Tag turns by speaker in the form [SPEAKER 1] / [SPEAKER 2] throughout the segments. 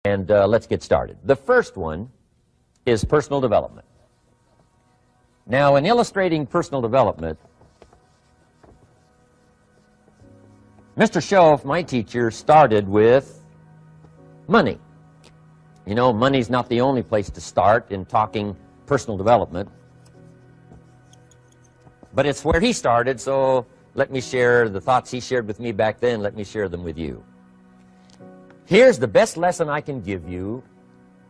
[SPEAKER 1] And let's get started. The first one is personal development. Now, in illustrating personal development, Mr. Schoaf, my teacher, started with money. You know, money's not the only place to start in talking personal development, but it's where he started, so let me share the thoughts he shared with me back then. Let me share them with you. Here's the best lesson I can give you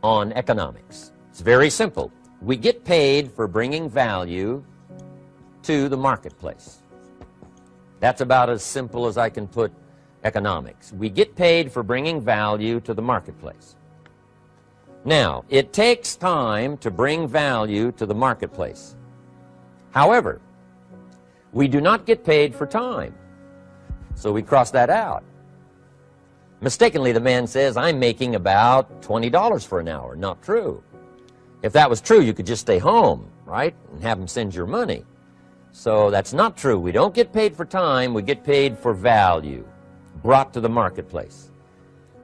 [SPEAKER 1] on economics. It's very simple. We get paid for bringing value to the marketplace. That's about as simple as I can put economics. We get paid for bringing value to the marketplace. Now, it takes time to bring value to the marketplace. However, we do not get paid for time, so we cross that out. Mistakenly, the man says, I'm making about $20 for an hour. Not true. If that was true, you could just stay home, right, and have him send your money. So that's not true. We don't get paid for time. We get paid for value brought to the marketplace.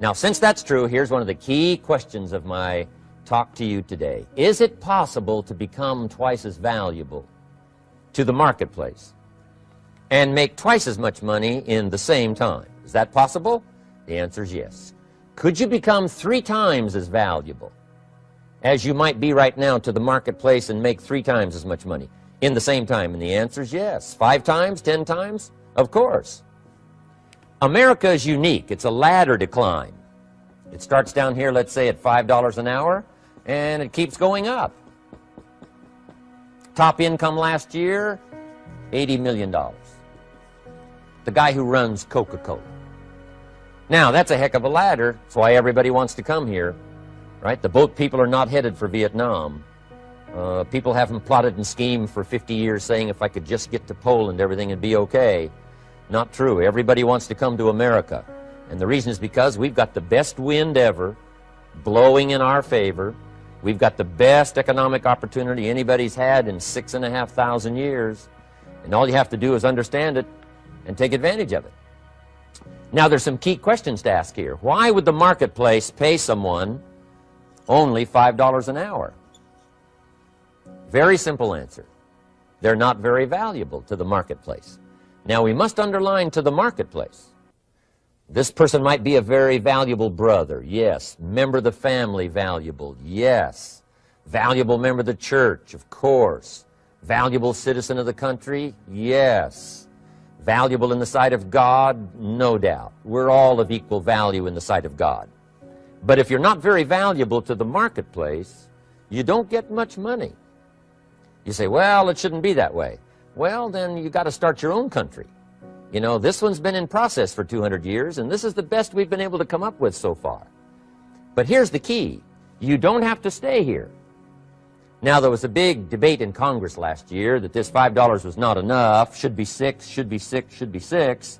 [SPEAKER 1] Now, since that's true, here's one of the key questions of my talk to you today. Is it possible to become twice as valuable to the marketplace and make twice as much money in the same time? Is that possible? The answer is yes. Could you become 3 times as valuable as you might be right now to the marketplace and make 3 times as much money in the same time? And the answer is yes. 5 times, 10 times? Of course. America is unique. It's a ladder to climb. It starts down here, let's say, at $5 an hour, and it keeps going up. Top income last year, $80 million. The guy who runs Coca-Cola. Now, that's a heck of a ladder. That's why everybody wants to come here, right? The boat people are not headed for Vietnam. People haven't plotted and schemed for 50 years saying if I could just get to Poland, everything would be okay. Not true. Everybody wants to come to America. And the reason is because we've got the best wind ever blowing in our favor. We've got the best economic opportunity anybody's had in 6,500 years. And all you have to do is understand it and take advantage of it. Now, there's some key questions to ask here. Why would the marketplace pay someone only $5 an hour? Very simple answer. They're not very valuable to the marketplace. Now, we must underline to the marketplace. This person might be a very valuable brother, yes. Member of the family, valuable, yes. Valuable member of the church, of course. Valuable citizen of the country, yes. Valuable in the sight of God, no doubt. We're all of equal value in the sight of God. But if you're not very valuable to the marketplace, you don't get much money. You say, well, it shouldn't be that way. Well, then you got to start your own country. You know, this one's been in process for 200 years, and this is the best we've been able to come up with so far. But here's the key. You don't have to stay here. Now, there was a big debate in Congress last year that this $5 was not enough, should be 6, should be 6, should be 6.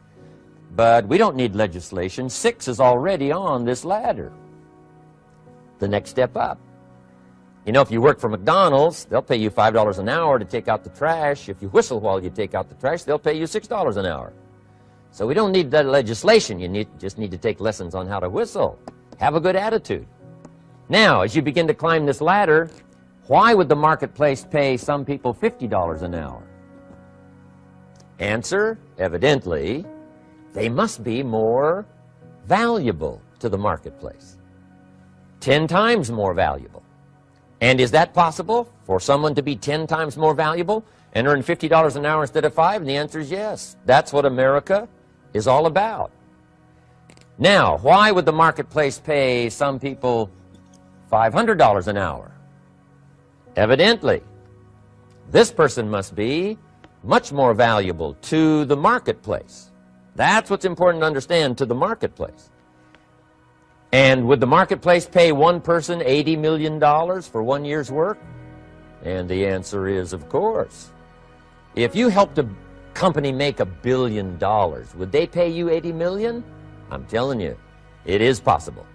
[SPEAKER 1] But we don't need legislation. 6 is already on this ladder. The next step up. You know, if you work for McDonald's, they'll pay you $5 an hour to take out the trash. If you whistle while you take out the trash, they'll pay you $6 an hour. So we don't need that legislation. You just need to take lessons on how to whistle. Have a good attitude. Now, as you begin to climb this ladder, why would the marketplace pay some people $50 an hour? Answer, evidently, they must be more valuable to the marketplace. 10 times more valuable. And is that possible for someone to be 10 times more valuable and earn $50 an hour instead of 5? And the answer is yes. That's what America is all about. Now, why would the marketplace pay some people $500 an hour? Evidently, this person must be much more valuable to the marketplace. That's what's important to understand, to the marketplace. And would the marketplace pay one person $80 million for 1 year's work? And the answer is, of course. If you helped a company make $1 billion, would they pay you $80 million? I'm telling you, it is possible.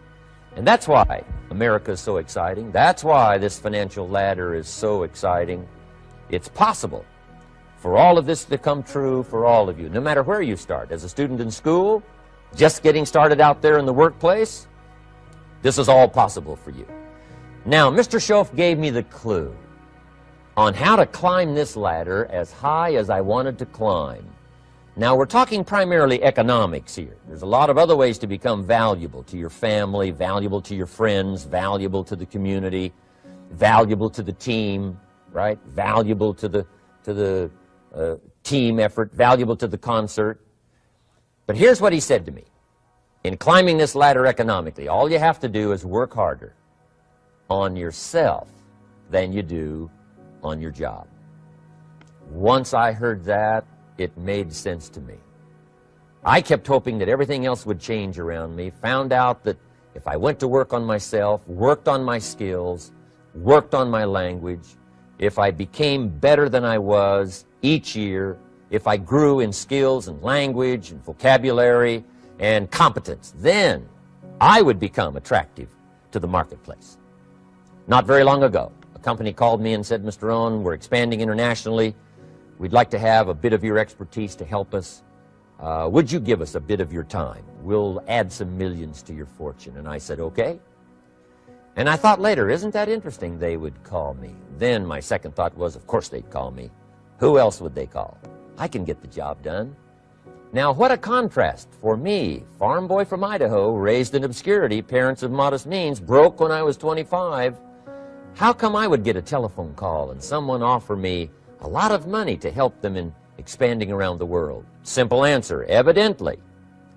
[SPEAKER 1] And that's why America is so exciting. That's why this financial ladder is so exciting. It's possible for all of this to come true for all of you, no matter where you start. As a student in school, just getting started out there in the workplace, This is all possible for you. Now, Mr. Schoaf gave me the clue on how to climb this ladder as high as I wanted to climb. Now, we're talking primarily economics here. There's a lot of other ways to become valuable to your family, valuable to your friends, valuable to the community, valuable to the team, right? Valuable to the team effort, valuable to the concert. But here's what he said to me. In climbing this ladder economically, all you have to do is work harder on yourself than you do on your job. Once I heard that, it made sense to me. I kept hoping that everything else would change around me, found out that if I went to work on myself, worked on my skills, worked on my language, if I became better than I was each year, if I grew in skills and language and vocabulary and competence, then I would become attractive to the marketplace. Not very long ago, a company called me and said, Mr. Rohn, we're expanding internationally. We'd like to have a bit of your expertise to help us. Would you give us a bit of your time? We'll add some millions to your fortune. And I said, okay. And I thought later, isn't that interesting? They would call me. Then my second thought was, of course they'd call me. Who else would they call? I can get the job done. Now, what a contrast for me, farm boy from Idaho, raised in obscurity, parents of modest means, broke when I was 25. How come I would get a telephone call and someone offer me a lot of money to help them in expanding around the world? Simple answer, evidently.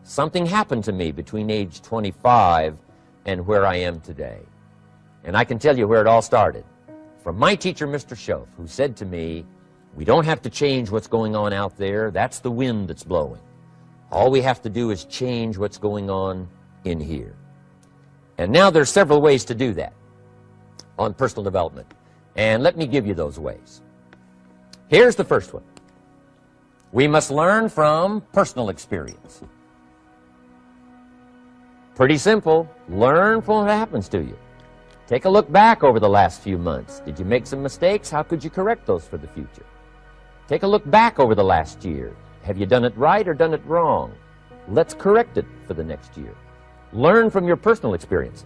[SPEAKER 1] Something happened to me between age 25 and where I am today. And I can tell you where it all started. From my teacher, Mr. Schoaf, who said to me, we don't have to change what's going on out there. That's the wind that's blowing. All we have to do is change what's going on in here. And now there's several ways to do that on personal development. And let me give you those ways. Here's the first one. We must learn from personal experience. Pretty simple. Learn from what happens to you. Take a look back over the last few months. Did you make some mistakes? How could you correct those for the future? Take a look back over the last year. Have you done it right or done it wrong? Let's correct it for the next year. Learn from your personal experience.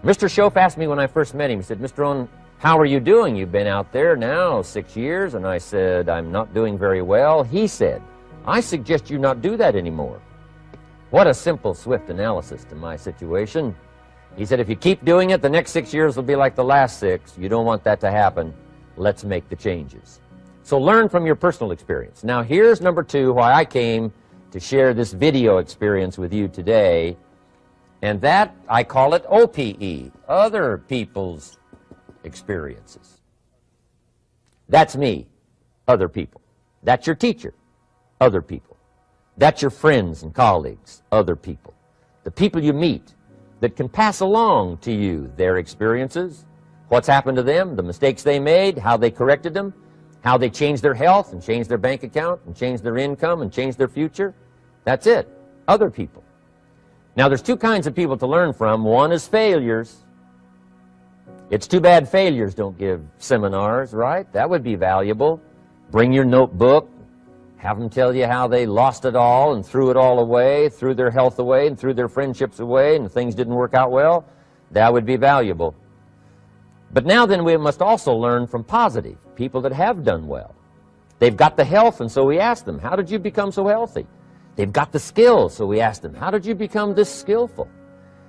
[SPEAKER 1] Mr. Schoaf asked me when I first met him, he said, Mr. Rohn, how are you doing? You've been out there now 6 years. And I said, I'm not doing very well. He said, I suggest you not do that anymore. What a simple, swift analysis to my situation. He said, if you keep doing it, the next 6 years will be like the last 6. You don't want that to happen. Let's make the changes. So learn from your personal experience. Now here's number 2, why I came to share this video experience with you today. And that, I call it OPE, other people's experiences. That's me, other people. That's your teacher, other people. That's your friends and colleagues, other people. The people you meet that can pass along to you their experiences, what's happened to them, the mistakes they made, how they corrected them, how they changed their health and changed their bank account and changed their income and changed their future. That's it, other people. Now, there's 2 kinds of people to learn from. One is failures. It's too bad failures don't give seminars, right? That would be valuable. Bring your notebook, have them tell you how they lost it all and threw it all away, threw their health away and threw their friendships away and things didn't work out well. That would be valuable. But now then we must also learn from positive, people that have done well. They've got the health, and so we ask them, how did you become so healthy? They've got the skills, so we ask them, how did you become this skillful?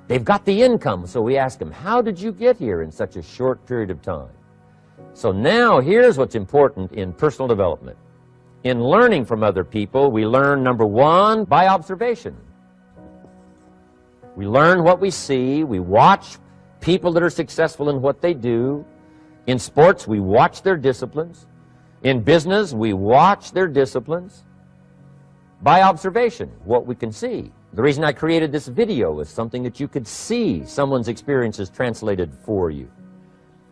[SPEAKER 1] They've got the income, so we ask them, how did you get here in such a short period of time? So now here's what's important in personal development. In learning from other people, we learn, number 1, by observation. We learn what we see. We watch people that are successful in what they do. In sports, we watch their disciplines. In business, we watch their disciplines. By observation, what we can see. The reason I created this video is something that you could see someone's experiences translated for you.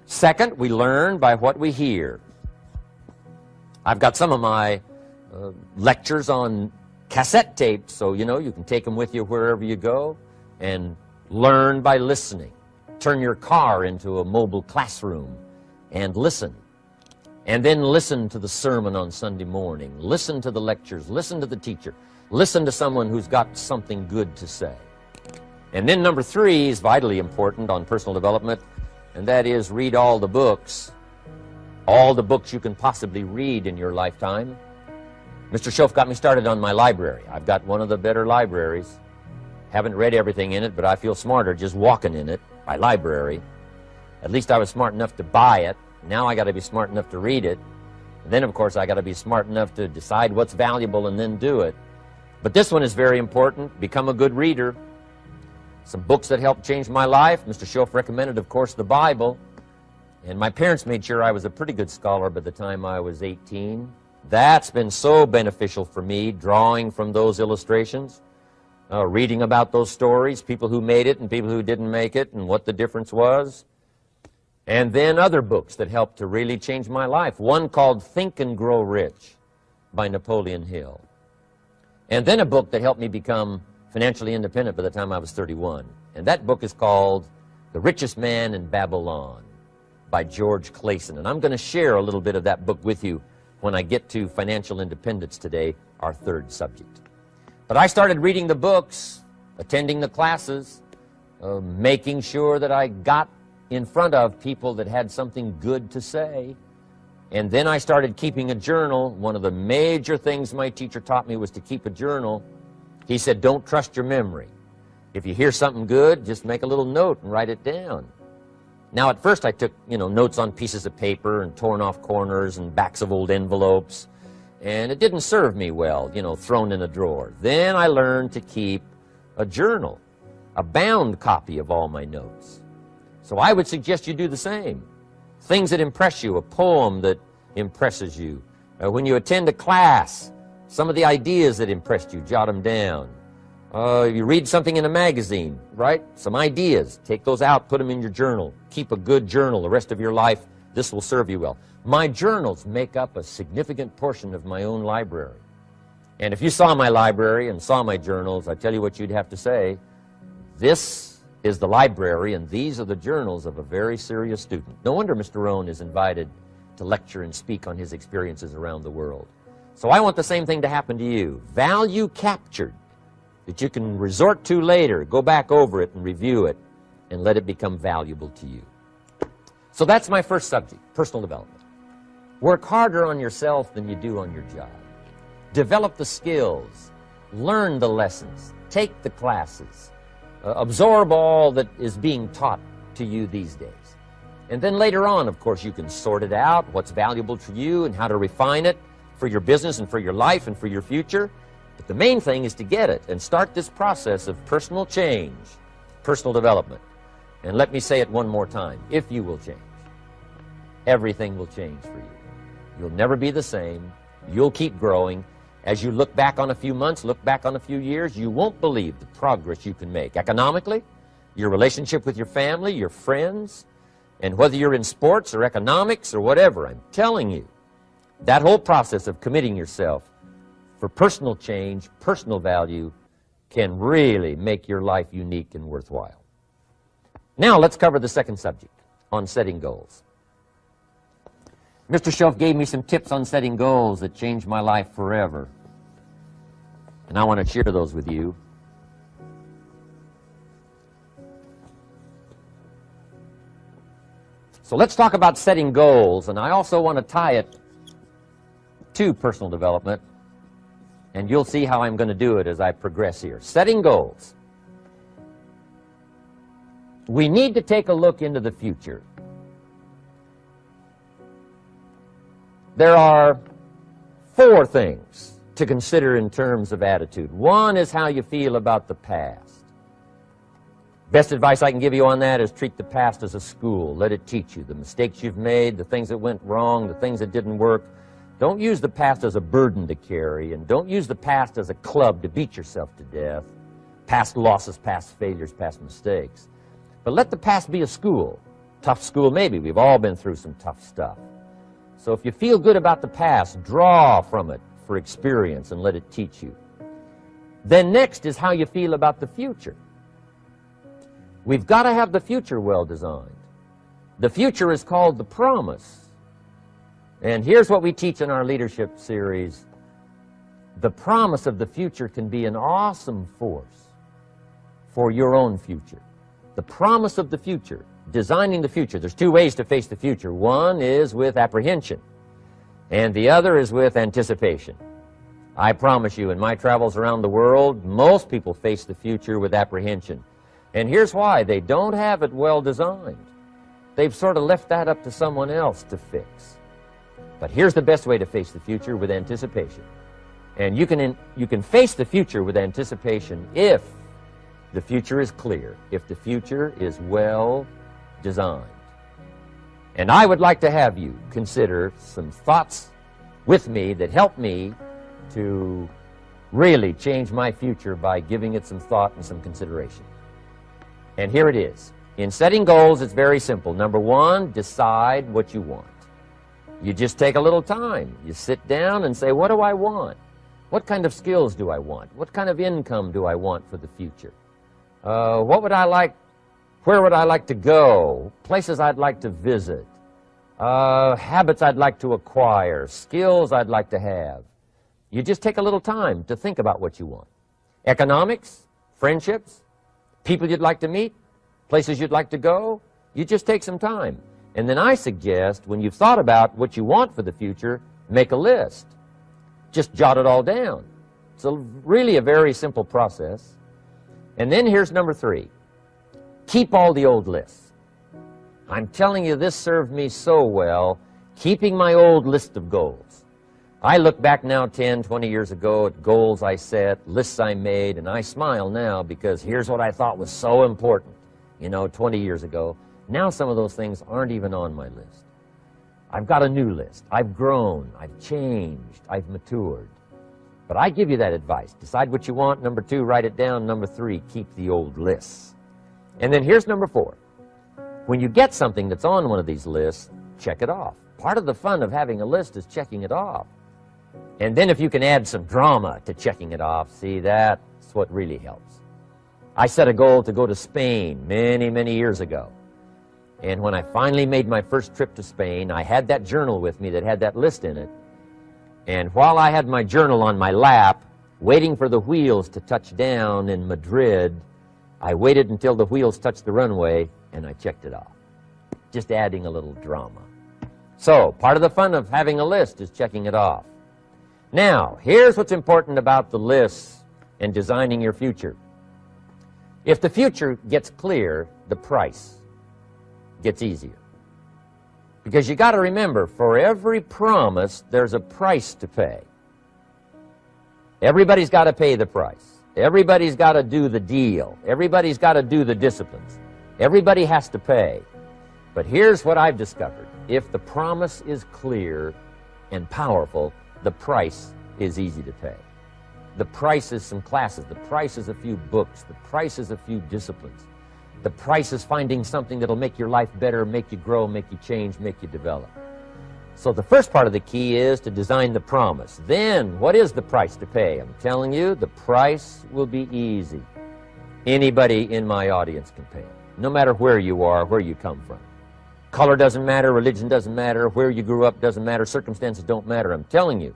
[SPEAKER 1] Second, we learn by what we hear. I've got some of my lectures on cassette tapes, so you know you can take them with you wherever you go and learn by listening. Turn your car into a mobile classroom and listen. And then listen to the sermon on Sunday morning. Listen to the lectures. Listen to the teacher. Listen to someone who's got something good to say. And then number 3 is vitally important on personal development, and that is read all the books you can possibly read in your lifetime. Mr. Schoaf got me started on my library. I've got one of the better libraries. Haven't read everything in it, but I feel smarter just walking in it. My library. At least I was smart enough to buy it. Now I got to be smart enough to read it. And then, of course, I got to be smart enough to decide what's valuable and then do it. But this one is very important. Become a good reader. Some books that helped change my life. Mr. Schoaf recommended, of course, the Bible. And my parents made sure I was a pretty good scholar by the time I was 18. That's been so beneficial for me, drawing from those illustrations, reading about those stories, people who made it and people who didn't make it, and what the difference was. And then other books that helped to really change my life. One called Think and Grow Rich by Napoleon Hill. And then a book that helped me become financially independent by the time I was 31. And that book is called The Richest Man in Babylon by George Clason. And I'm going to share a little bit of that book with you when I get to financial independence today, our 3rd subject. But I started reading the books, attending the classes, making sure that I got in front of people that had something good to say. And then I started keeping a journal. One of the major things my teacher taught me was to keep a journal. He said, don't trust your memory. If you hear something good, just make a little note and write it down. Now, at first I took, notes on pieces of paper and torn off corners and backs of old envelopes. And it didn't serve me well, thrown in a drawer. Then I learned to keep a journal, a bound copy of all my notes. So I would suggest you do the same. Things that impress you, a poem that impresses you. When you attend a class, some of the ideas that impressed you, jot them down. You read something in a magazine, right? Some ideas. Take those out, put them in your journal. Keep a good journal the rest of your life. This will serve you well. My journals make up a significant portion of my own library. And if you saw my library and saw my journals, I tell you what you'd have to say. This is the library, and these are the journals of a very serious student. No wonder Mr. Rohn is invited to lecture and speak on his experiences around the world. So I want the same thing to happen to you. Value captured that you can resort to later, go back over it and review it, and let it become valuable to you. So that's my first subject, personal development. Work harder on yourself than you do on your job. Develop the skills, learn the lessons, take the classes, absorb all that is being taught to you these days. And then later on, of course, you can sort it out, what's valuable to you and how to refine it for your business and for your life and for your future. But the main thing is to get it and start this process of personal change, personal development. And let me say it one more time. If you will change, everything will change for you. You'll never be the same. You'll keep growing. As you look back on a few months, look back on a few years, you won't believe the progress you can make. Economically, your relationship with your family, your friends, and whether you're in sports or economics or whatever, I'm telling you, that whole process of committing yourself for personal change, personal value, can really make your life unique and worthwhile. Now let's cover the second subject, on setting goals. Mr. Schoaf gave me some tips on setting goals that changed my life forever. And I want to share those with you. So let's talk about setting goals, and I also want to tie it to personal development, and you'll see how I'm going to do it as I progress here. Setting goals. We need to take a look into the future. There are 4 things to consider in terms of attitude. One is how you feel about the past. Best advice I can give you on that is treat the past as a school. Let it teach you the mistakes you've made, the things that went wrong, the things that didn't work. Don't use the past as a burden to carry, and don't use the past as a club to beat yourself to death. Past losses, past failures, past mistakes. But let the past be a school. Tough school maybe. We've all been through some tough stuff. So if you feel good about the past, draw from it for experience and let it teach you. Then next is how you feel about the future. We've got to have the future well designed. The future is called the promise. And here's what we teach in our leadership series. The promise of the future can be an awesome force for your own future. The promise of the future, designing the future. There's two ways to face the future. One is with apprehension, and the other is with anticipation. I promise you, in my travels around the world, most people face the future with apprehension. And here's why. They don't have it well designed. They've sort of left that up to someone else to fix. But here's the best way to face the future, with anticipation. And you can face the future with anticipation if the future is clear, if the future is well designed. And I would like to have you consider some thoughts with me that help me to really change my future by giving it some thought and some consideration. And here it is. In setting goals, it's very simple. Number one, decide what you want. You just take a little time. You sit down and say, what do I want? What kind of skills do I want? What kind of income do I want for the future? What would I like? Where would I like to go? Places I'd like to visit. Habits I'd like to acquire. Skills I'd like to have. You just take a little time to think about what you want. Economics, friendships, people you'd like to meet, places you'd like to go. You just take some time. And then I suggest, when you've thought about what you want for the future, make a list. Just jot it all down. It's really a very simple process. And then here's number three. Keep all the old lists. I'm telling you, this served me so well, keeping my old list of goals. I look back now 10, 20 years ago at goals I set, lists I made, and I smile now because here's what I thought was so important, 20 years ago. Now some of those things aren't even on my list. I've got a new list. I've grown. I've changed. I've matured. But I give you that advice. Decide what you want. Number two, write it down. Number three, keep the old lists. And then here's number four. When you get something that's on one of these lists, check it off. Part of the fun of having a list is checking it off. And then if you can add some drama to checking it off, see, that's what really helps. I set a goal to go to Spain many, many years ago. And when I finally made my first trip to Spain, I had that journal with me that had that list in it. And while I had my journal on my lap, waiting for the wheels to touch down in Madrid, I waited until the wheels touched the runway, and I checked it off. Just adding a little drama. So, part of the fun of having a list is checking it off. Now, here's what's important about the lists and designing your future. If the future gets clear, the price gets easier. Because you got to remember, for every promise, there's a price to pay. Everybody's got to pay the price. Everybody's got to do the deal. Everybody's got to do the disciplines. Everybody has to pay. But here's what I've discovered. If the promise is clear and powerful, the price is easy to pay. The price is some classes. The price is a few books. The price is a few disciplines. The price is finding something that'll make your life better, make you grow, make you change, make you develop. So the first part of the key is to design the promise. Then, what is the price to pay? I'm telling you, the price will be easy. Anybody in my audience can pay it, no matter where you are, where you come from. Color doesn't matter, religion doesn't matter, where you grew up doesn't matter, circumstances don't matter. I'm telling you,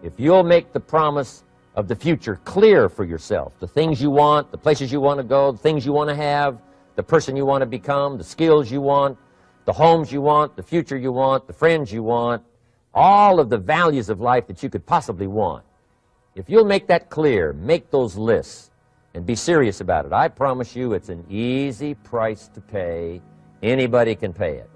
[SPEAKER 1] if you'll make the promise of the future clear for yourself, the things you want, the places you want to go, the things you want to have, the person you want to become, the skills you want, the homes you want, the future you want, the friends you want, all of the values of life that you could possibly want. If you'll make that clear, make those lists, and be serious about it, I promise you it's an easy price to pay. Anybody can pay it.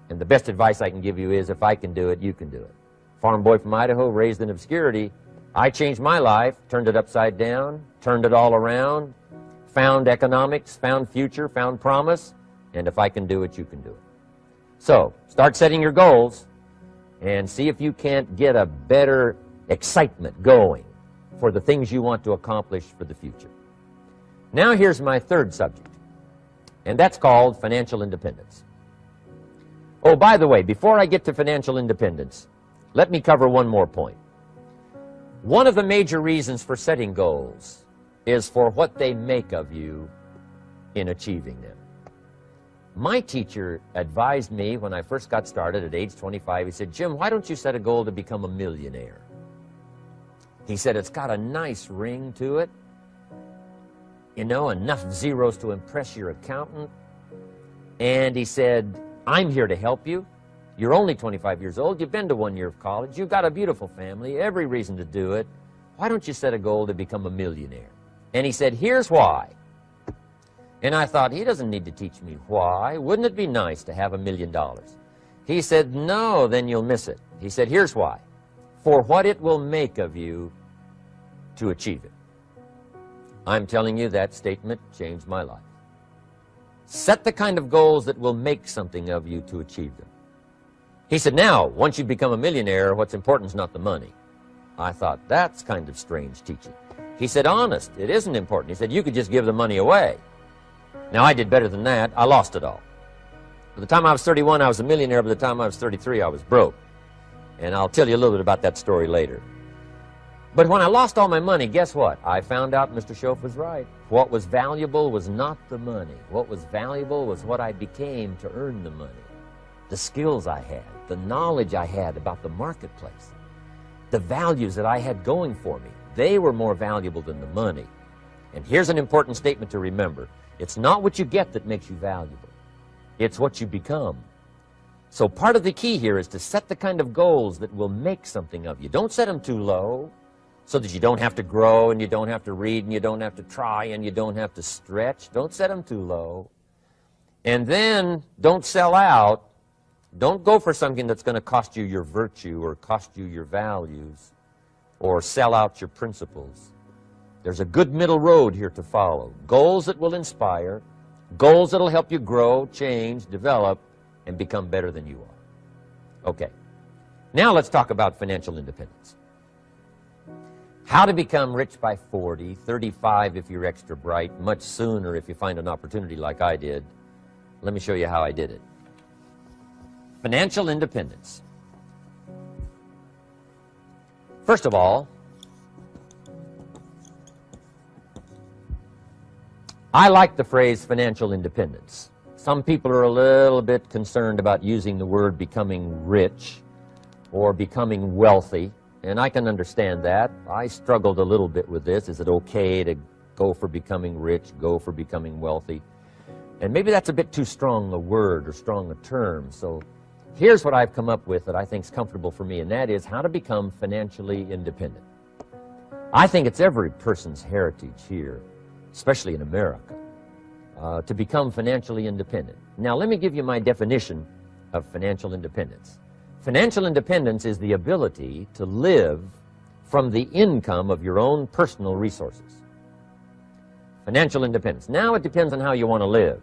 [SPEAKER 1] And the best advice I can give you is, if I can do it, you can do it. Farm boy from Idaho, raised in obscurity, I changed my life, turned it upside down, turned it all around, found economics, found future, found promise, and if I can do it, you can do it. So, start setting your goals and see if you can't get a better excitement going for the things you want to accomplish for the future. Now here's my third subject, and that's called financial independence. Oh, by the way, before I get to financial independence, let me cover one more point. One of the major reasons for setting goals is for what they make of you in achieving them. My teacher advised me when I first got started at age 25, he said, Jim, why don't you set a goal to become a millionaire? He said, it's got a nice ring to it. you know, enough zeros to impress your accountant. And he said, I'm here to help you. You're only 25 years old. You've been to 1 year of college. You've got a beautiful family, every reason to do it. Why don't you set a goal to become a millionaire? And he said, here's why. And I thought, he doesn't need to teach me why. Wouldn't it be nice to have $1 million? He said, no, then you'll miss it. He said, here's why. For what it will make of you to achieve it. I'm telling you, that statement changed my life. Set the kind of goals that will make something of you to achieve them. He said, now, once you become a millionaire, what's important is not the money. I thought, that's kind of strange teaching. He said, honest, it isn't important. He said, you could just give the money away. Now, I did better than that. I lost it all. By the time I was 31, I was a millionaire. By the time I was 33, I was broke. And I'll tell you a little bit about that story later. But when I lost all my money, guess what? I found out Mr. Schoaf was right. What was valuable was not the money. What was valuable was what I became to earn the money. The skills I had, the knowledge I had about the marketplace, the values that I had going for me. They were more valuable than the money. And here's an important statement to remember. It's not what you get that makes you valuable. It's what you become. So part of the key here is to set the kind of goals that will make something of you. Don't set them too low so that you don't have to grow and you don't have to read and you don't have to try and you don't have to stretch. Don't set them too low. And then don't sell out. Don't go for something that's going to cost you your virtue or cost you your values or sell out your principles. There's a good middle road here to follow. Goals that will inspire, goals that will help you grow, change, develop, and become better than you are. Okay. Now let's talk about financial independence. How to become rich by 40, 35 if you're extra bright, much sooner if you find an opportunity like I did. Let me show you how I did it. Financial independence. First of all, I like the phrase financial independence. Some people are a little bit concerned about using the word becoming rich or becoming wealthy, and I can understand that. I struggled a little bit with this. Is it okay to go for becoming rich, go for becoming wealthy? And maybe that's a bit too strong a word or strong a term, so here's what I've come up with that I think is comfortable for me, and that is how to become financially independent. I think it's every person's heritage here, especially in America, to become financially independent. Now, let me give you my definition of financial independence. Financial independence is the ability to live from the income of your own personal resources. Financial independence. Now, it depends on how you want to live.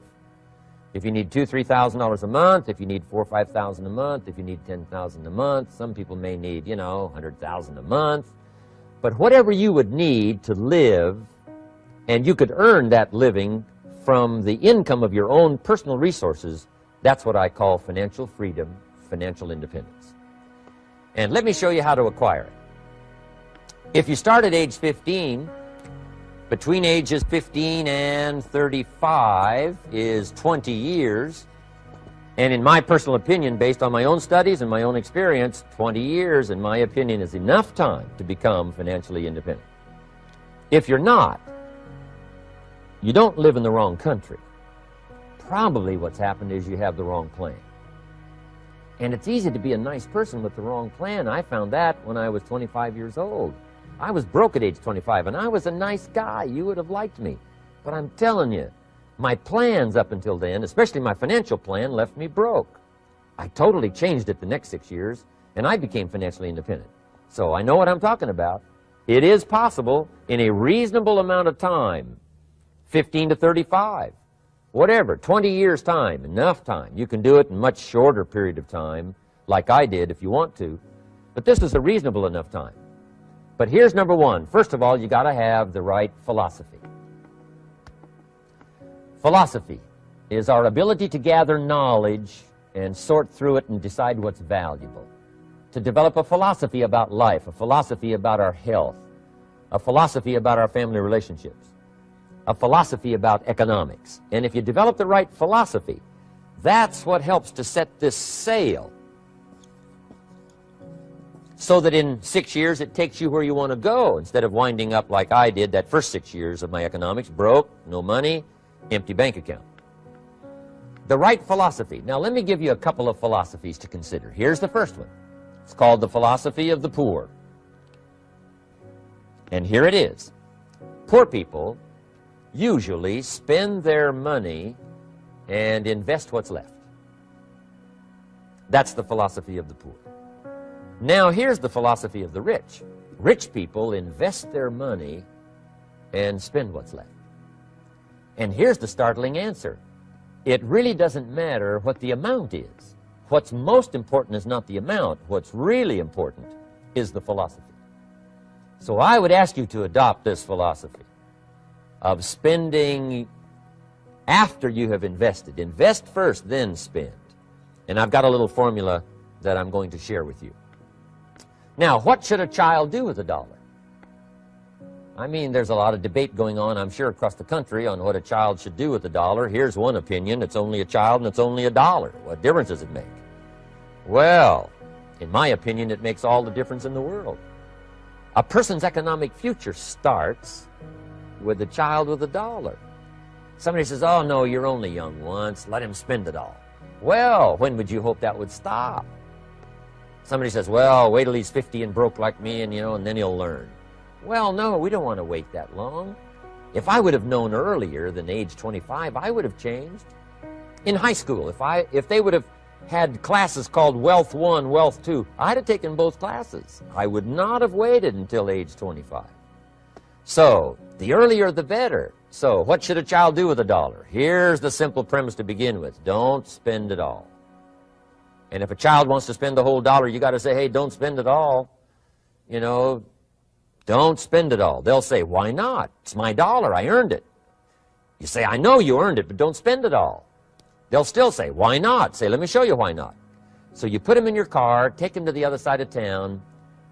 [SPEAKER 1] If you need $2,000, $3,000 a month, if you need $4,000 or $5,000 a month, if you need $10,000 a month, some people may need, you know, $100,000 a month. But whatever you would need to live, and you could earn that living from the income of your own personal resources, that's what I call financial freedom, financial independence. And let me show you how to acquire it. If you start at age 15, between ages 15 and 35 is 20 years. And in my personal opinion, based on my own studies and my own experience, 20 years, in my opinion, is enough time to become financially independent. If you're not, you don't live in the wrong country. Probably what's happened is you have the wrong plan. And it's easy to be a nice person with the wrong plan. I found that when I was 25 years old. I was broke at age 25, and I was a nice guy. You would have liked me. But I'm telling you, my plans up until then, especially my financial plan, left me broke. I totally changed it the next 6 years, and I became financially independent. So I know what I'm talking about. It is possible in a reasonable amount of time, 15 to 35, whatever, 20 years' time, enough time. You can do it in a much shorter period of time, like I did if you want to. But this is a reasonable enough time. But here's number one. First of all, you got to have the right philosophy. Philosophy is our ability to gather knowledge and sort through it and decide what's valuable. To develop a philosophy about life, a philosophy about our health, a philosophy about our family relationships, a philosophy about economics. And if you develop the right philosophy, that's what helps to set this sail so that in 6 years it takes you where you want to go, instead of winding up like I did that first 6 years of my economics, broke, no money, empty bank account. The right philosophy. Now let me give you a couple of philosophies to consider. Here's the first one. It's called the philosophy of the poor. And here it is. Poor people usually spend their money and invest what's left. That's the philosophy of the poor. Now here's the philosophy of the rich. Rich people invest their money and spend what's left. And here's the startling answer. It really doesn't matter what the amount is. What's most important is not the amount. What's really important is the philosophy. So I would ask you to adopt this philosophy of spending after you have invested. Invest first, then spend. And I've got a little formula that I'm going to share with you. Now, what should a child do with a dollar? I mean, there's a lot of debate going on, I'm sure, across the country on what a child should do with a dollar. Here's one opinion. It's only a child and it's only a dollar. What difference does it make? Well, in my opinion, it makes all the difference in the world. A person's economic future starts with a child with a dollar. Somebody says, oh, no, you're only young once. Let him spend it all. Well, when would you hope that would stop? Somebody says, well, wait till he's 50 and broke like me, and, and then he'll learn. Well, no, we don't want to wait that long. If I would have known earlier than age 25, I would have changed. In high school, if they would have had classes called Wealth 1, Wealth 2, I'd have taken both classes. I would not have waited until age 25. So, the earlier the better. So, what should a child do with a dollar? Here's the simple premise to begin with. Don't spend it all. And if a child wants to spend the whole dollar, you got to say, hey, don't spend it all. Don't spend it all. They'll say, why not? It's my dollar. I earned it. You say, I know you earned it, but don't spend it all. They'll still say, why not? Say, let me show you why not. So you put them in your car, take them to the other side of town,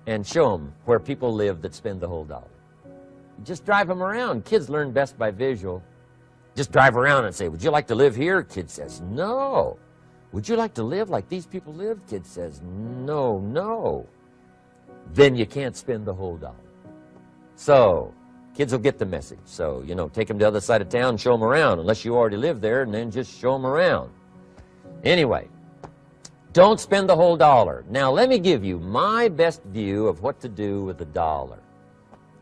[SPEAKER 1] and show them where people live that spend the whole dollar. You just drive them around. Kids learn best by visual. Just drive around and say, would you like to live here? Kid says, no. Would you like to live like these people live? Kid says, no, no. Then you can't spend the whole dollar. So, kids will get the message. So, take them to the other side of town, show them around, unless you already live there, and then just show them around. Anyway, don't spend the whole dollar. Now, let me give you my best view of what to do with a dollar.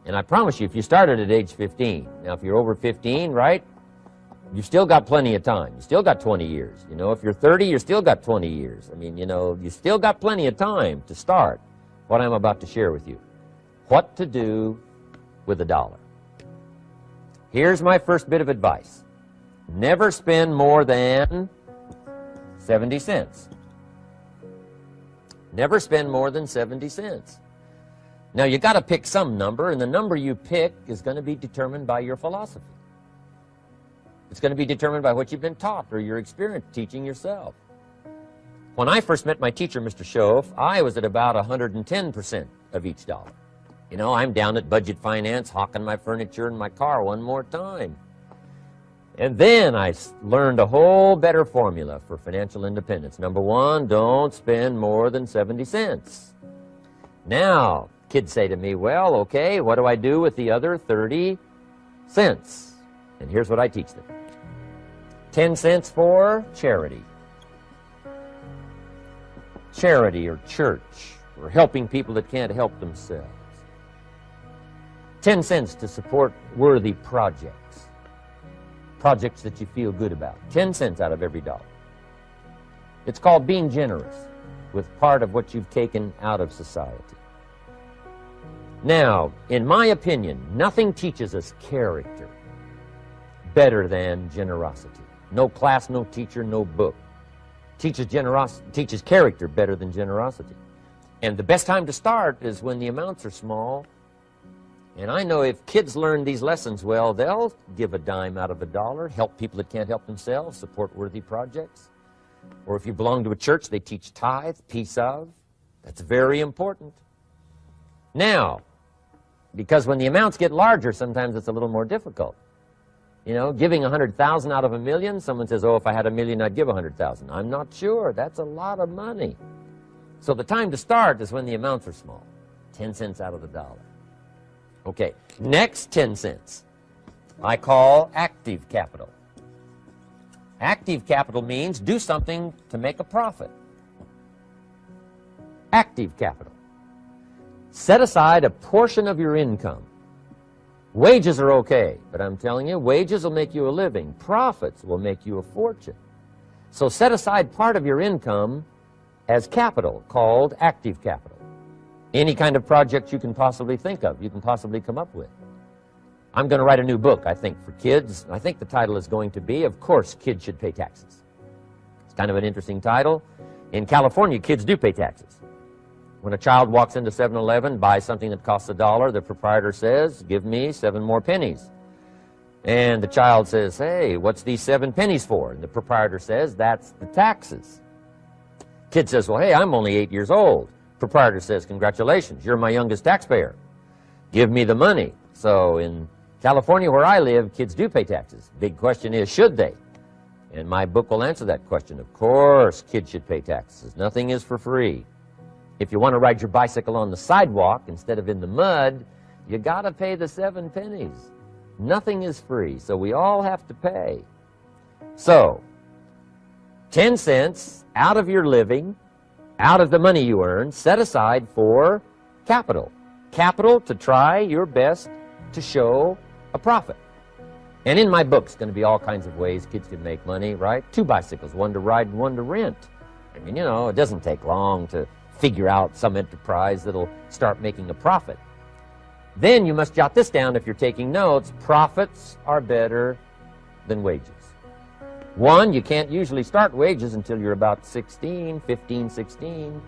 [SPEAKER 1] And I promise you, if you started at age 15, now if you're over 15, right, you've still got plenty of time. You still got 20 years. If you're 30, you still got 20 years. I mean, you still got plenty of time to start what I'm about to share with you. What to do with a dollar. Here's my first bit of advice. Never spend more than 70 cents. Never spend more than 70 cents. Now, you got to pick some number, and the number you pick is going to be determined by your philosophy. It's going to be determined by what you've been taught or your experience teaching yourself. When I first met my teacher, Mr. Schoaf, I was at about 110% of each dollar. I'm down at budget finance, hawking my furniture and my car one more time. And then I learned a whole better formula for financial independence. Number one, don't spend more than 70 cents. Now, kids say to me, well, okay, what do I do with the other 30 cents? And here's what I teach them. 10 cents for charity. Charity or church, or helping people that can't help themselves. 10 cents to support worthy projects. Projects that you feel good about. 10 cents out of every dollar. It's called being generous with part of what you've taken out of society. Now, in my opinion, nothing teaches us character better than generosity. No class, no teacher, no book teaches character better than generosity. And the best time to start is when the amounts are small. And I know if kids learn these lessons well, they'll give a dime out of a dollar, help people that can't help themselves, support worthy projects. Or if you belong to a church, they teach tithe, piece of. That's very important. Now, because when the amounts get larger, sometimes it's a little more difficult. Giving 100,000 out of a million, someone says, oh, if I had a million, I'd give 100,000. I'm not sure. That's a lot of money. So the time to start is when the amounts are small. 10 cents out of the dollar. Okay, next 10 cents I call active capital. Active capital means do something to make a profit. Active capital. Set aside a portion of your income. Wages are okay, but I'm telling you, wages will make you a living. Profits will make you a fortune. So set aside part of your income as capital, called active capital. Any kind of project you can possibly think of, you can possibly come up with. I'm going to write a new book, I think, for kids. I think the title is going to be, Of Course Kids Should Pay Taxes. It's kind of an interesting title. In California, kids do pay taxes. When a child walks into 7-Eleven, buys something that costs $1, the proprietor says, give me 7 more pennies. And the child says, hey, what's these 7 pennies for? And the proprietor says, that's the taxes. Kid says, well, hey, I'm only 8 years old. Proprietor says, congratulations, you're my youngest taxpayer. Give me the money. So in California, where I live, kids do pay taxes. Big question is, should they? And my book will answer that question. Of course, kids should pay taxes. Nothing is for free. If you want to ride your bicycle on the sidewalk instead of in the mud, you got to pay the 7 pennies. Nothing is free, so we all have to pay. So, 10 cents out of your living, out of the money you earn, set aside for capital. Capital to try your best to show a profit. And in my book, it's going to be all kinds of ways kids can make money, right? 2 bicycles, one to ride and one to rent. I mean, you know, it doesn't take long to figure out some enterprise that'll start making a profit. Then you must jot this down if you're taking notes. Profits are better than wages. 1, you can't usually start wages until you're about 16, 15, 16,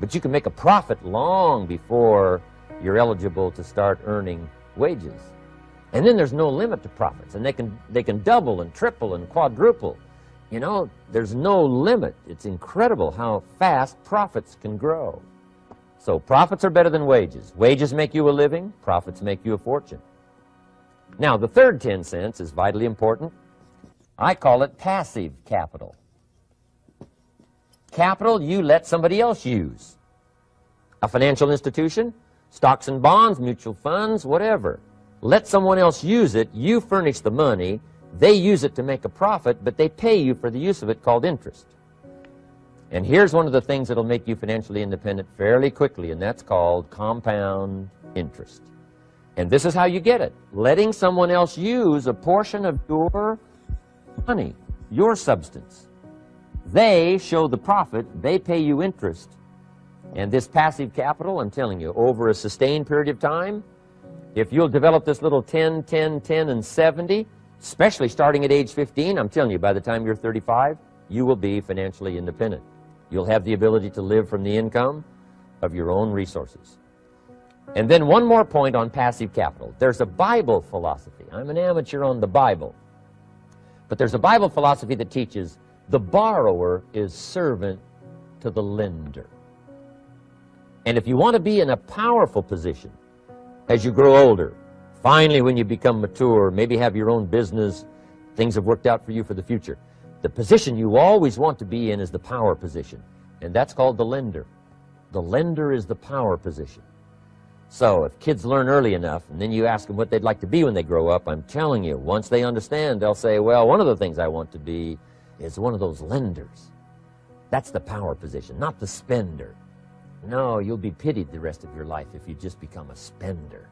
[SPEAKER 1] but you can make a profit long before you're eligible to start earning wages. And then there's no limit to profits, and they can double and triple and quadruple. You know, there's no limit. It's incredible how fast profits can grow. So profits are better than wages. Wages make you a living. Profits make you a fortune. Now, the third 10 cents is vitally important. I call it passive capital. Capital you let somebody else use. A financial institution, stocks and bonds, mutual funds, whatever. Let someone else use it. You furnish the money. They use it to make a profit, but they pay you for the use of it, called interest. And here's one of the things that'll make you financially independent fairly quickly, and that's called compound interest. And this is how you get it. Letting someone else use a portion of your money, your substance. They show the profit, they pay you interest. And this passive capital, I'm telling you, over a sustained period of time, if you'll develop this little 10, 10, 10, and 70, especially starting at age 15, I'm telling you, by the time you're 35, you will be financially independent. You'll have the ability to live from the income of your own resources. And then one more point on passive capital. There's a Bible philosophy. I'm an amateur on the Bible. But there's a Bible philosophy that teaches the borrower is servant to the lender. And if you want to be in a powerful position as you grow older, finally when you become mature, maybe have your own business, things have worked out for you for the future, the position you always want to be in is the power position. And that's called the lender. The lender is the power position. So if kids learn early enough, and then you ask them what they'd like to be when they grow up, I'm telling you, once they understand, they'll say, well, one of the things I want to be is one of those lenders. That's the power position, not the spender. No, you'll be pitied the rest of your life if you just become a spender.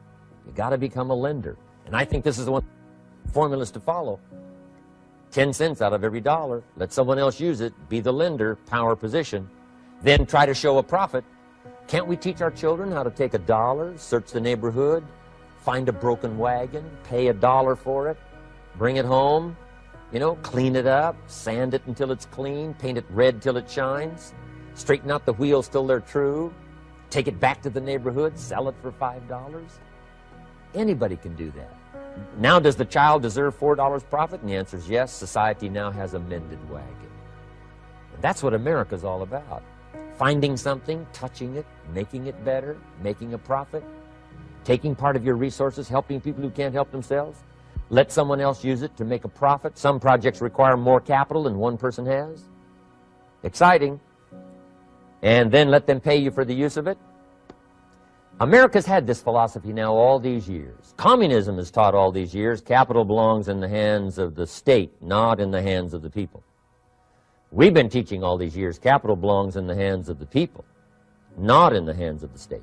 [SPEAKER 1] You got to become a lender. And I think this is one formulas to follow. 10 cents out of every dollar. Let someone else use it. Be the lender, power position. Then try to show a profit. Can't we teach our children how to take $1, search the neighborhood, find a broken wagon, pay $1 for it, bring it home, you know, clean it up, sand it until it's clean, paint it red till it shines, straighten out the wheels till they're true, take it back to the neighborhood, sell it for $5? Anybody can do that. Now, does the child deserve $4 profit? And the answer is yes. Society now has a mended wagon. And that's what America's all about. Finding something, touching it, making it better, making a profit, taking part of your resources, helping people who can't help themselves. Let someone else use it to make a profit. Some projects require more capital than one person has. Exciting. and then let them pay you for the use of it? America's had this philosophy now all these years. Communism has taught all these years capital belongs in the hands of the state, not in the hands of the people. We've been teaching all these years capital belongs in the hands of the people, not in the hands of the state.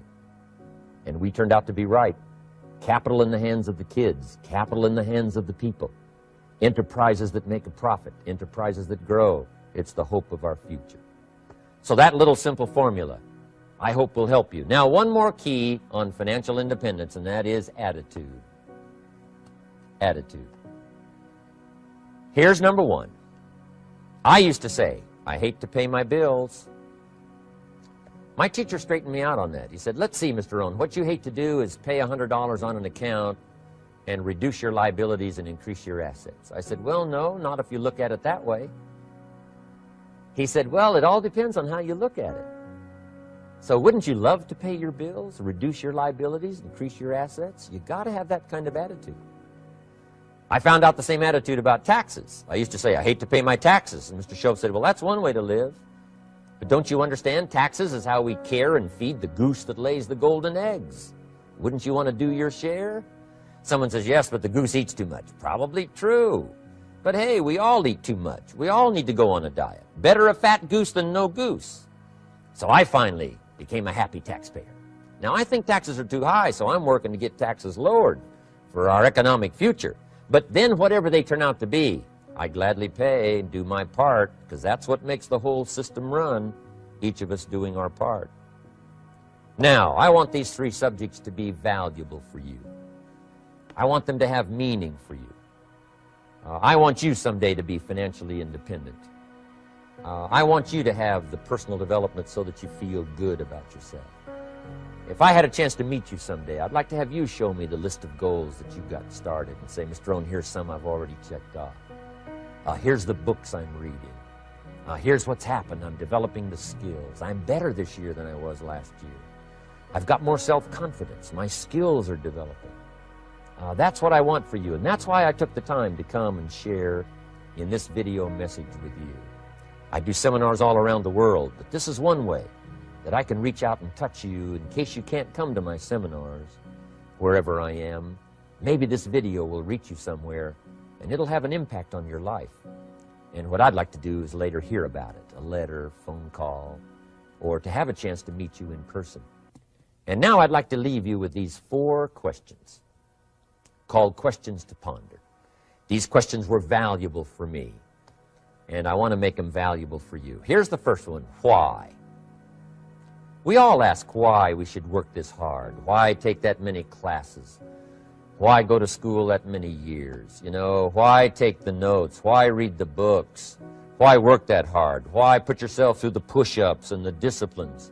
[SPEAKER 1] And we turned out to be right. Capital in the hands of the kids, capital in the hands of the people. Enterprises that make a profit, enterprises that grow. It's the hope of our future. So that little simple formula, I hope, will help you. Now, one more key on financial independence, and that is attitude. Attitude. Here's number one. I used to say, I hate to pay my bills. My teacher straightened me out on that. He said, let's see, Mr. Rohn, what you hate to do is pay $100 on an account and reduce your liabilities and increase your assets. I said, well, no, not if you look at it that way. He said, well, it all depends on how you look at it. So wouldn't you love to pay your bills, reduce your liabilities, increase your assets? You got to have that kind of attitude. I found out the same attitude about taxes. I used to say, I hate to pay my taxes. And Mr. Shove said, well, that's one way to live. But don't you understand? Taxes is how we care and feed the goose that lays the golden eggs. Wouldn't you want to do your share? Someone says, yes, but the goose eats too much. Probably true. But hey, we all eat too much. We all need to go on a diet. Better a fat goose than no goose. So I finally became a happy taxpayer. Now, I think taxes are too high, so I'm working to get taxes lowered for our economic future. But then whatever they turn out to be, I gladly pay and do my part, because that's what makes the whole system run, each of us doing our part. Now, I want these three subjects to be valuable for you. I want them to have meaning for you. I want you someday to be financially independent. I want you to have the personal development so that you feel good about yourself. If I had a chance to meet you someday, I'd like to have you show me the list of goals that you got started and say, Mr. Rohn, here's some I've already checked off. Here's the books I'm reading. Here's what's happened. I'm developing the skills. I'm better this year than I was last year. I've got more self-confidence. My skills are developing. That's what I want for you, and that's why I took the time to come and share in this video message with you. I do seminars all around the world, but this is one way that I can reach out and touch you in case you can't come to my seminars, wherever I am. Maybe this video will reach you somewhere, and it'll have an impact on your life. And what I'd like to do is later hear about it, a letter, phone call, or to have a chance to meet you in person. And now I'd like to leave you with these 4 questions called questions to ponder. These questions were valuable for me, and I want to make them valuable for you. Here's the first one, why? We all ask why we should work this hard, why take that many classes, why go to school that many years, you know, why take the notes, why read the books, why work that hard, why put yourself through the push-ups and the disciplines,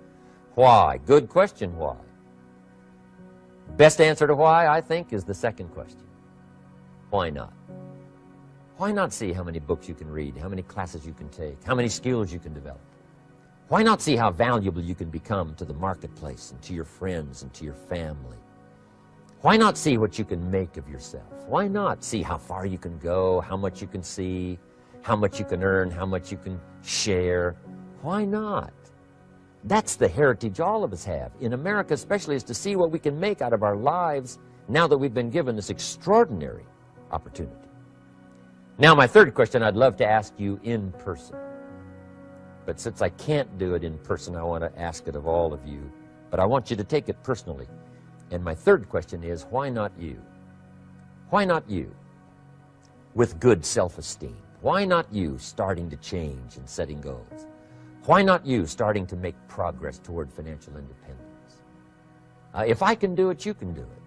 [SPEAKER 1] why? Good question, why? Best answer to why, I think, is the second question. Why not? Why not see how many books you can read, how many classes you can take, how many skills you can develop? Why not see how valuable you can become to the marketplace and to your friends and to your family? Why not see what you can make of yourself? Why not see how far you can go, how much you can see, how much you can earn, how much you can share? Why not? That's the heritage all of us have, in America especially, is to see what we can make out of our lives now that we've been given this extraordinary opportunity. Now, my third question I'd love to ask you in person. But since I can't do it in person, I want to ask it of all of you. But I want you to take it personally. And my third question is, why not you? Why not you? With good self-esteem. Why not you starting to change and setting goals? Why not you starting to make progress toward financial independence? If I can do it, you can do it.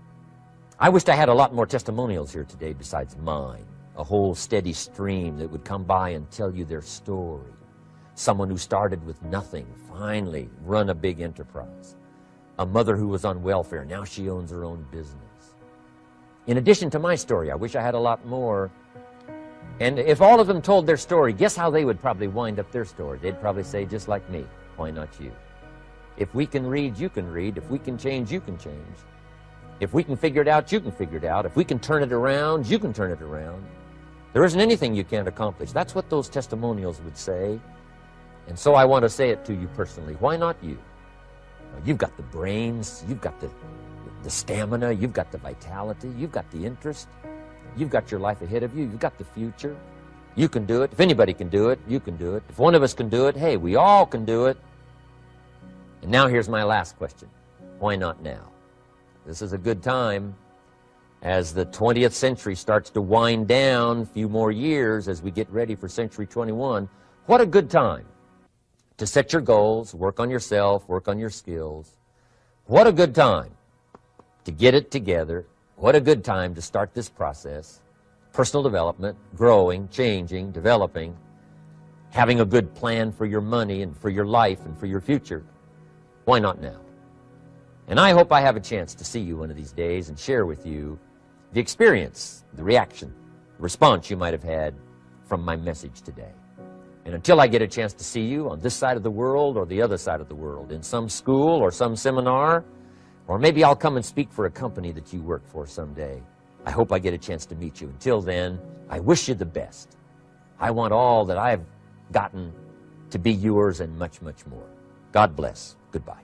[SPEAKER 1] I wished I had a lot more testimonials here today besides mine. A whole steady stream that would come by and tell you their story. Someone who started with nothing, finally run a big enterprise. A mother who was on welfare, now she owns her own business. In addition to my story, I wish I had a lot more. And if all of them told their story, guess how they would probably wind up their story? They'd probably say, just like me, why not you? If we can read, you can read. If we can change, you can change. If we can figure it out, you can figure it out. If we can turn it around, you can turn it around. There isn't anything you can't accomplish. That's what those testimonials would say. And so I want to say it to you personally. Why not you? You've got the brains, you've got the stamina, you've got the vitality, you've got the interest, you've got your life ahead of you, you've got the future. You can do it. If anybody can do it, you can do it. If one of us can do it, hey, we all can do it. And now here's my last question. Why not now? This is a good time as the 20th century starts to wind down, a few more years as we get ready for century 21. What a good time to set your goals, work on yourself, work on your skills. What a good time to get it together. What a good time to start this process. Personal development, growing, changing, developing, having a good plan for your money and for your life and for your future. Why not now? And I hope I have a chance to see you one of these days and share with you the experience, the reaction, the response you might have had from my message today. And until I get a chance to see you on this side of the world or the other side of the world, in some school or some seminar, or maybe I'll come and speak for a company that you work for someday, I hope I get a chance to meet you. Until then, I wish you the best. I want all that I've gotten to be yours and much, much more. God bless. Goodbye.